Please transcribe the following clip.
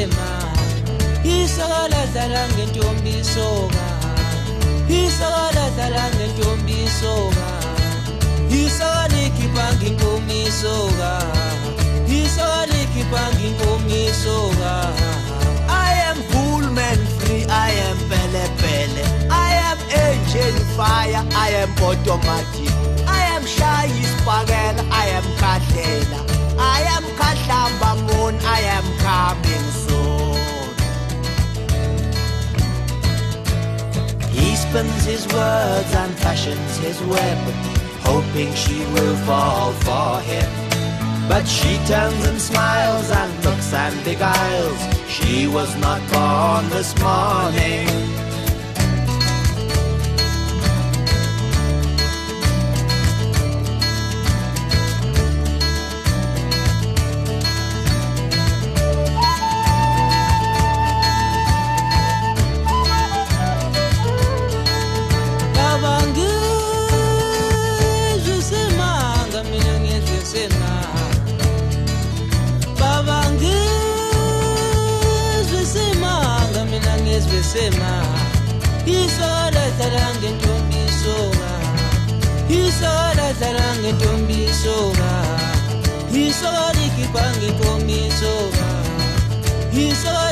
sema isakala dlala ngentombi soka isakala dlala ngentombi soka isakala ikhipanga inkomo isoka isakala ikhipanga inkomo isoka I am cool man free I am pele pele I am angel fire I am automatic I am shy spagel I am kadlela I am Katlamba moon, I am coming soon. He spins his words and fashions his web, hoping she will fall for him. But she turns and smiles and looks and beguiles. She was not born this morning. Sema isala tarange ntombi soga isala tarange ntombi soga isala ikhipanga inkomo isoka isala